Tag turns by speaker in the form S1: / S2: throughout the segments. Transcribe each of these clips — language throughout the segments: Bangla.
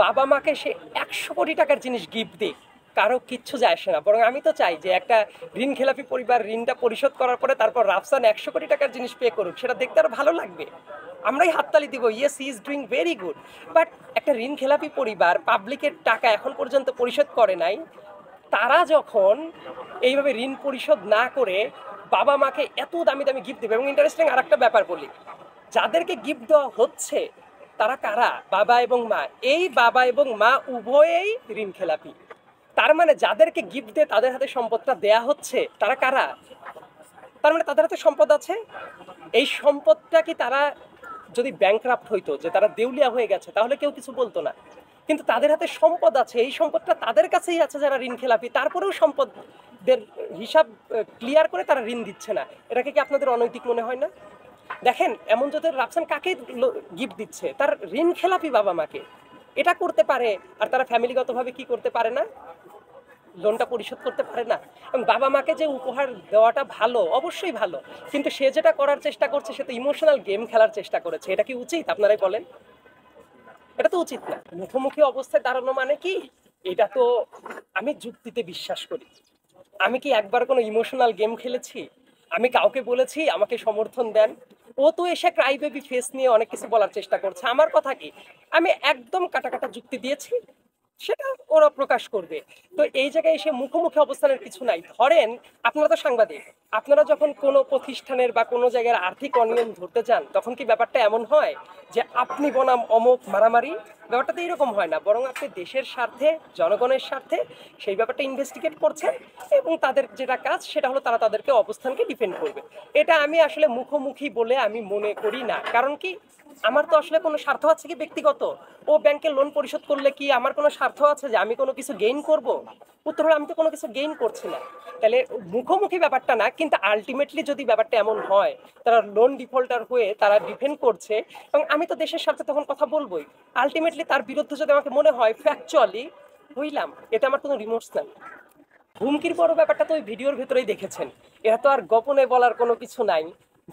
S1: বাবা মাকে সে 100 কোটি টাকার জিনিস গিফট দিক, কারো কিচ্ছু যায় আসে না। বরং আমি তো চাই যে একটা ঋণ খেলাপি পরিবার ঋণটা পরিশোধ করার পরে তারপর রাফসান 100 কোটি টাকার জিনিস পে করুক, সেটা দেখতে আরো ভালো লাগবে, আমরাই হাততালি দিব, yes he is doing very good. But একটা ঋণ খেলাপি পরিবার পাবলিকের টাকা এখন পর্যন্ত পরিশোধ করে নাই, তারা যখন এইভাবে ঋণ পরিশোধ না করে বাবা মাকে এত দামি দামি গিফট দেবে। এবং ইন্টারেস্টিং আর একটা ব্যাপার বলি, যাদেরকে গিফট দেওয়া হচ্ছে তারা কারা? বাবা এবং মা। এই বাবা এবং মা উভয়েই ঋণ খেলাপি। তার মানে যাদেরকে গিফট দিয়ে তাদের হাতে সম্পদটা দেয়া হচ্ছে তারা কারা? তার মানে তাদের হাতে সম্পদ আছে। এই সম্পদটা কি তারা যদি ব্যাংকরাপ্ট হইতো, যে তারা দেউলিয়া হয়ে গেছে, তাহলে কেউ কিছু বলতো না। কিন্তু তাদের হাতে সম্পদ আছে, এই সম্পদটা তাদের কাছেই আছে যারা ঋণ খেলাপি, তারপরেও সম্পদের হিসাব ক্লিয়ার করে তারা ঋণ দিচ্ছে না। এটাকে কি আপনাদের অনৈতিক মনে হয় না? দেখেন, এমন যদি রাফসান কাকে গিফট দিচ্ছে? তার ঋণ খেলাপি বাবা মাকে। এটা করতে পারে, আর তারা ফ্যামিলিগতভাবে কি করতে পারে না? লোনটা পরিশোধ করতে পারে না। এবং বাবা মাকে যে উপহার দেওয়াটা ভালো, অবশ্যই ভালো, কিন্তু সে যেটা করার চেষ্টা করছে সে তো ইমোশনাল গেম খেলার চেষ্টা করেছে। এটা কি উচিত? আপনারাই বলেন। এটা তো উচিত না। মুখোমুখি অবস্থায় দাঁড়ানো মানে কি? এটা তো, আমি যুক্তিতে বিশ্বাস করি। আমি কি একবার কোনো ইমোশনাল গেম খেলেছি? আমি কাউকে বলেছি আমাকে সমর্থন দেন? ও তো এসে ক্রাই বেবি ফেস নিয়ে অনেক কিছু বলার চেষ্টা করছে। আমার কথা কি, আমি একদম কাটা কাটা যুক্তি দিয়েছি, সেটা ওরা প্রকাশ করবে। তো এই জায়গায় এসে মুখোমুখি অবস্থানের কিছু নাই। ধরেন আপনারা তো সাংবাদিক, আপনারা যখন কোনো প্রতিষ্ঠানের বা কোনো জায়গার আর্থিক অনিয়ম ধরতে যান, তখন কি ব্যাপারটা এমন হয় যে আপনি বনাম অমুক মারামারি? ব্যাপারটা তো এরকম হয় না, বরং আপনি দেশের স্বার্থে, জনগণের স্বার্থে সেই ব্যাপারটা ইনভেস্টিগেট করছেন, এবং তাদের যেটা কাজ সেটা হলো তারা তাদেরকে অবস্থানকে ডিফেন্ড করবে। এটা আমি আসলে মুখোমুখি বলে আমি মনে করি না। কারণ কি, আমার তো আসলে কোনো স্বার্থ আছে কি ব্যক্তিগত? ও ব্যাংকের লোন পরিশোধ করলে কি আমার কোনো স্বার্থ আছে যে আমি কোনো কিছু গেইন করব? উত্তর হলো আমি তো কোনো কিছু গেইন করছি না। তাহলে মুখোমুখি ব্যাপারটা না, কিন্তু আলটিমেটলি যদি ব্যাপারটা এমন হয় তারা লোন ডিফল্টার হয়ে তারা ডিফেন্ড করছে, এবং আমি তো দেশের স্বার্থে তখন কথা বলবোই। আলটিমেটলি তার বিরুদ্ধে যদি আমাকে মনে হয় ফ্যাকচুয়ালি হইলাম, এটা আমার কোনো রিমোর্স নাই। হুমকির বড় ব্যাপারটা তো ওই ভিডিওর ভেতরেই দেখেছেন। এটা তো আর গোপনে বলার কোনো কিছু নাই।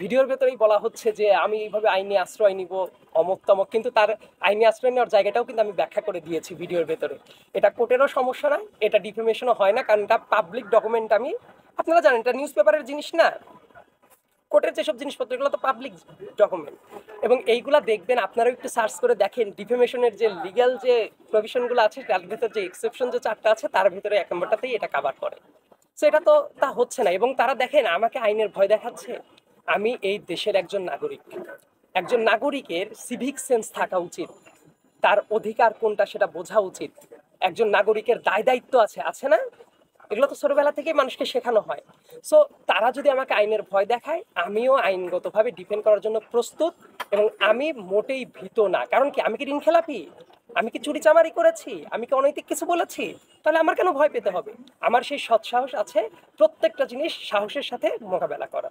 S1: ভিডিওর ভেতরেই বলা হচ্ছে যে আমি এইভাবে আইনি আশ্রয় নিব, অমক তমক। কিন্তু তার আইনি আশ্রয় নেওয়ার জায়গাটাও কিন্তু আমি ব্যাখ্যা করে দিয়েছি ভিডিওর ভেতরে। এটা কোর্টেরও সমস্যা না, এটা ডিফেমেশনও হয় না, কারণ এটা পাবলিক ডকুমেন্ট। আমি, আপনারা জানেন এটা নিউজ পেপারের জিনিস না। কোর্টের যেসব জিনিসপত্র এগুলো তো পাবলিক ডকুমেন্ট। এবং এইগুলা দেখবেন, আপনারাও একটু সার্চ করে দেখেন ডিফেমেশনের যে লিগ্যাল যে প্রভিশনগুলো আছে, তার ভিতর যে এক্সেপশন যে 4টা আছে, তার ভিতরে 1 নম্বরটাতেই এটা কাভার করে। সো এটা তো তা হচ্ছে না। এবং তারা দেখেন আমাকে আইনের ভয় দেখাচ্ছে। আমি এই দেশের একজন নাগরিক। একজন নাগরিকের সিভিক সেন্স থাকা উচিত, তার অধিকার কোনটা সেটা বোঝা উচিত। একজন নাগরিকের দায় দায়িত্ব আছে, আছে না? এগুলো তো ছোটবেলা থেকেই মানুষকে শেখানো হয়। সো তারা যদি আমাকে আইনের ভয় দেখায়, আমিও আইনগতভাবে ডিফেন্ড করার জন্য প্রস্তুত। এবং আমি মোটেই ভীত না। কারণ কি, আমি কি ঋণ খেলাপি? আমি কি চুরি চামারি করেছি? আমি কি অনৈতিক কিছু বলেছি? তাহলে আমার কেন ভয় পেতে হবে? আমার সেই সৎসাহস আছে প্রত্যেকটা জিনিস সাহসের সাথে মোকাবেলা করা।